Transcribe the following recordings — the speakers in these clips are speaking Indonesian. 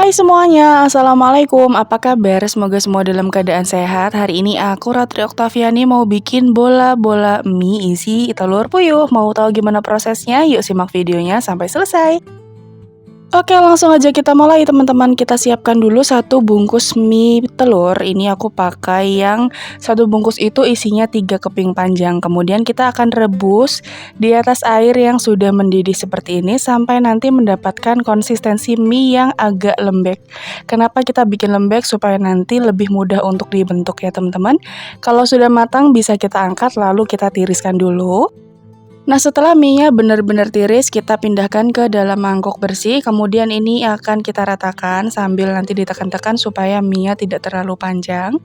Hai semuanya, Assalamualaikum. Apa kabar? Semoga semua dalam keadaan sehat. Hari ini aku Ratri Oktaviani mau bikin bola-bola mie isi telur puyuh. Mau tahu gimana prosesnya? Yuk simak videonya sampai selesai. Oke, langsung aja kita mulai teman-teman. Kita siapkan dulu satu bungkus mie telur. Ini aku pakai yang satu bungkus itu isinya 3 keping panjang. Kemudian kita akan rebus di atas air yang sudah mendidih seperti ini sampai nanti mendapatkan konsistensi mie yang agak lembek. Kenapa kita bikin lembek? Supaya nanti lebih mudah untuk dibentuk ya teman-teman. Kalau sudah matang bisa kita angkat lalu kita tiriskan dulu. Nah, setelah mie-nya benar-benar tiris, kita pindahkan ke dalam mangkok bersih. Kemudian ini akan kita ratakan sambil nanti ditekan-tekan supaya mie-nya tidak terlalu panjang.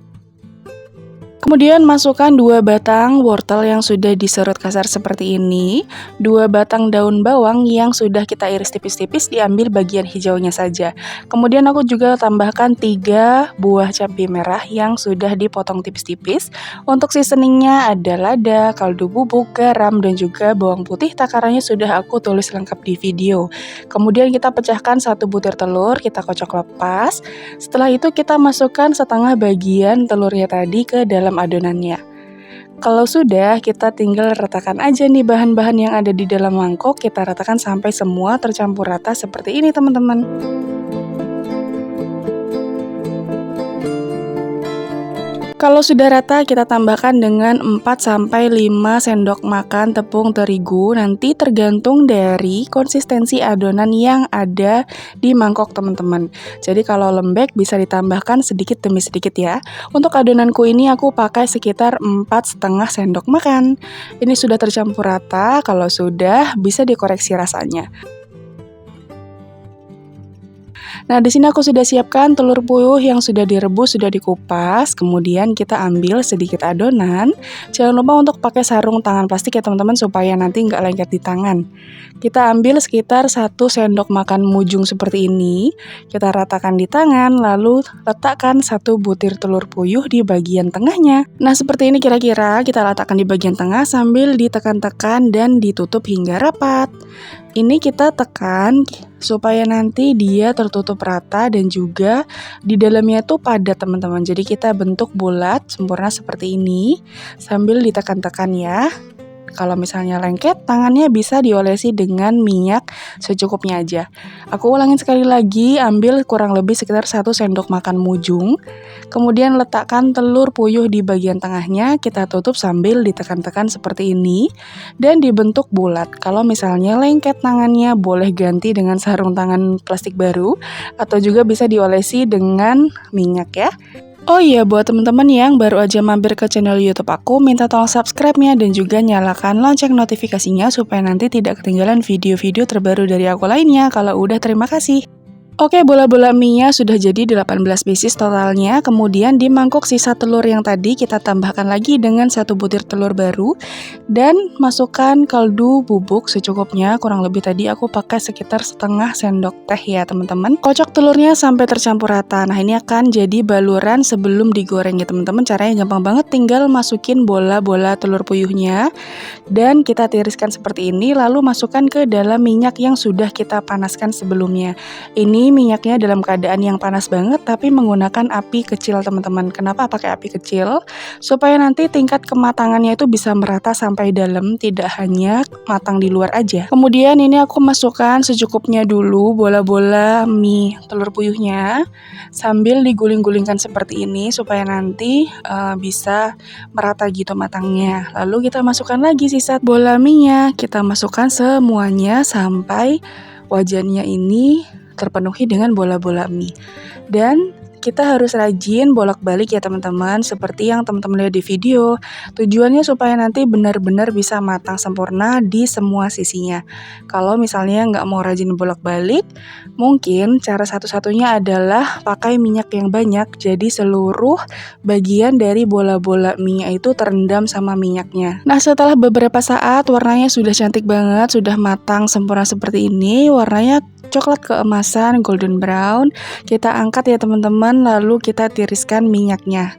Kemudian masukkan 2 batang wortel yang sudah diserut kasar seperti ini, 2 batang daun bawang yang sudah kita iris tipis-tipis, diambil bagian hijaunya saja. Kemudian aku juga tambahkan 3 buah cabai merah yang sudah dipotong tipis-tipis. Untuk seasoningnya ada lada, kaldu bubuk, garam, dan juga bawang putih. Takarannya sudah aku tulis lengkap di video. Kemudian kita pecahkan 1 butir telur, kita kocok lepas. Setelah itu kita masukkan setengah bagian telurnya tadi ke dalam adonannya. Kalau sudah, kita tinggal ratakan aja nih bahan-bahan yang ada di dalam mangkok, kita ratakan sampai semua tercampur rata seperti ini teman-teman. Kalau sudah rata, kita tambahkan dengan 4-5 sendok makan tepung terigu. Nanti tergantung dari konsistensi adonan yang ada di mangkok teman-teman. Jadi kalau lembek bisa ditambahkan sedikit demi sedikit ya. Untuk adonanku ini aku pakai sekitar 4,5 sendok makan. Ini sudah tercampur rata, kalau sudah bisa dikoreksi rasanya. Nah, di sini aku sudah siapkan telur puyuh yang sudah direbus, sudah dikupas. Kemudian kita ambil sedikit adonan. Jangan lupa untuk pakai sarung tangan plastik ya teman-teman supaya nanti nggak lengket di tangan. Kita ambil sekitar 1 sendok makan mujung seperti ini. Kita ratakan di tangan, lalu letakkan 1 butir telur puyuh di bagian tengahnya. Nah, seperti ini kira-kira kita letakkan di bagian tengah sambil ditekan-tekan dan ditutup hingga rapat. Ini kita tekan supaya nanti dia tertutup rata dan juga di dalamnya tuh padat teman-teman. Jadi kita bentuk bulat sempurna seperti ini sambil ditekan-tekan ya. Kalau misalnya lengket, tangannya bisa diolesi dengan minyak secukupnya aja. Aku ulangin sekali lagi, ambil kurang lebih sekitar 1 sendok makan mujung. Kemudian letakkan telur puyuh di bagian tengahnya, kita tutup sambil ditekan-tekan seperti ini. Dan dibentuk bulat. Kalau misalnya lengket tangannya, boleh ganti dengan sarung tangan plastik baru. Atau juga bisa diolesi dengan minyak ya. Oh iya, buat teman-teman yang baru aja mampir ke channel YouTube aku, minta tolong subscribe-nya dan juga nyalakan lonceng notifikasinya supaya nanti tidak ketinggalan video-video terbaru dari aku lainnya. Kalau udah, terima kasih. Oke, bola-bola mie-nya sudah jadi 18 pieces totalnya. Kemudian di mangkok sisa telur yang tadi kita tambahkan lagi dengan 1 butir telur baru dan masukkan kaldu bubuk secukupnya. Kurang lebih tadi aku pakai sekitar setengah sendok teh ya teman-teman. Kocok telurnya sampai tercampur rata. Nah, ini akan jadi baluran sebelum digoreng ya teman-teman. Caranya gampang banget, tinggal masukin bola-bola telur puyuhnya dan kita tiriskan seperti ini, lalu masukkan ke dalam minyak yang sudah kita panaskan sebelumnya. Ini minyaknya dalam keadaan yang panas banget tapi menggunakan api kecil teman-teman. Kenapa pakai api kecil? Supaya nanti tingkat kematangannya itu bisa merata sampai dalam, tidak hanya matang di luar aja. Kemudian ini aku masukkan secukupnya dulu bola-bola mie telur puyuhnya sambil diguling-gulingkan seperti ini supaya nanti bisa merata gitu matangnya. Lalu kita masukkan lagi sisa bola mie-nya, kita masukkan semuanya sampai wajannya ini terpenuhi dengan bola-bola mie. Dan kita harus rajin bolak-balik ya teman-teman, seperti yang teman-teman lihat di video. Tujuannya supaya nanti benar-benar bisa matang sempurna di semua sisinya. Kalau misalnya nggak mau rajin bolak-balik, mungkin cara satu-satunya adalah pakai minyak yang banyak. Jadi seluruh bagian dari bola-bola mie itu terendam sama minyaknya. Nah, setelah beberapa saat warnanya sudah cantik banget, sudah matang sempurna seperti ini. Warnanya coklat keemasan, golden brown. Kita angkat ya teman-teman, lalu kita tiriskan minyaknya.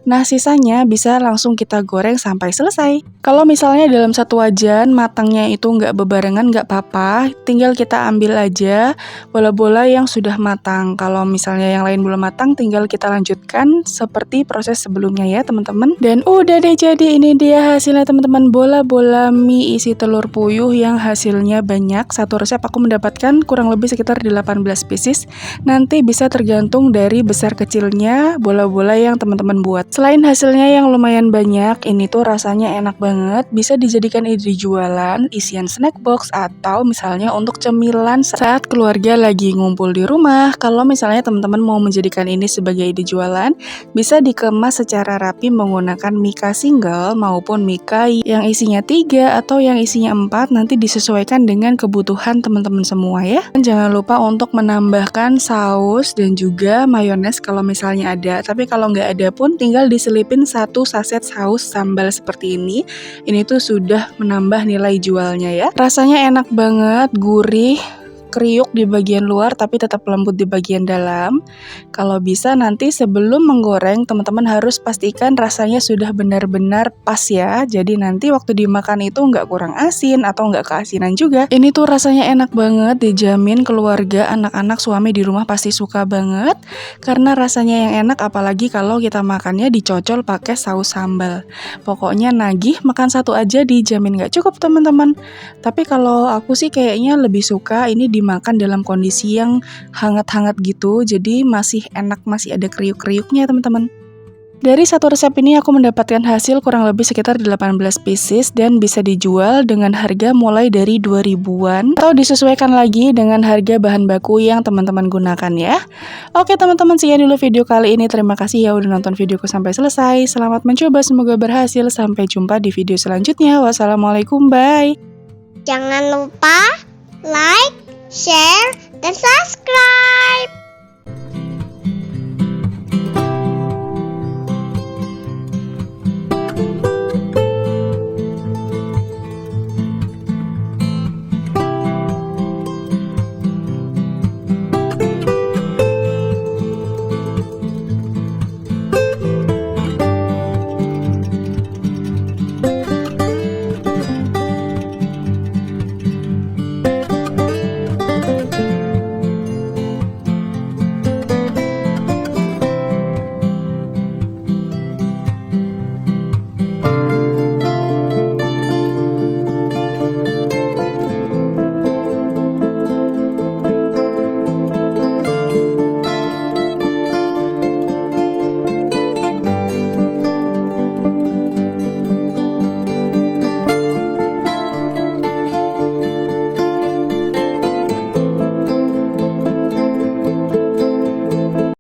Nah, sisanya bisa langsung kita goreng sampai selesai. Kalau misalnya dalam satu wajan matangnya itu nggak bebarengan nggak apa-apa, tinggal kita ambil aja bola-bola yang sudah matang. Kalau misalnya yang lain belum matang, tinggal kita lanjutkan seperti proses sebelumnya ya teman-teman. Dan udah deh, jadi ini dia hasilnya teman-teman, bola-bola mie isi telur puyuh yang hasilnya banyak. Satu resep aku mendapatkan kurang lebih sekitar 18 pieces. Nanti bisa tergantung dari besar kecilnya bola-bola yang teman-teman buat. Selain hasilnya yang lumayan banyak, ini tuh rasanya enak banget, bisa dijadikan ide jualan, isian snack box, atau misalnya untuk cemilan saat keluarga lagi ngumpul di rumah. Kalau misalnya teman-teman mau menjadikan ini sebagai ide jualan, bisa dikemas secara rapi menggunakan mika single maupun mika yang isinya 3 atau yang isinya 4, nanti disesuaikan dengan kebutuhan teman-teman semua ya. Dan jangan lupa untuk menambahkan saus dan juga mayones kalau misalnya ada, tapi kalau nggak ada pun tinggal diselipin 1 saset saus sambal seperti ini. Ini tuh sudah menambah nilai jualnya ya. Rasanya enak banget, gurih, kriuk di bagian luar tapi tetap lembut di bagian dalam. Kalau bisa nanti sebelum menggoreng teman-teman harus pastikan rasanya sudah benar-benar pas ya. Jadi nanti waktu dimakan itu nggak kurang asin atau nggak keasinan juga. Ini tuh rasanya enak banget, dijamin keluarga, anak-anak, suami di rumah pasti suka banget. Karena rasanya yang enak, apalagi kalau kita makannya dicocol pakai saus sambal. Pokoknya nagih, makan satu aja dijamin nggak cukup teman-teman. Tapi kalau aku sih kayaknya lebih suka ini dimakan dalam kondisi yang hangat-hangat gitu, jadi masih enak, masih ada kriuk-kriuknya teman-teman. Dari satu resep ini aku mendapatkan hasil kurang lebih sekitar 18 pieces dan bisa dijual dengan harga mulai dari 2000-an atau disesuaikan lagi dengan harga bahan baku yang teman-teman gunakan ya. Oke teman-teman, sekian dulu video kali ini. Terima kasih ya udah nonton videoku sampai selesai. Selamat mencoba, semoga berhasil. Sampai jumpa di video selanjutnya. Wassalamualaikum, bye. Jangan lupa like, share, dan subscribe.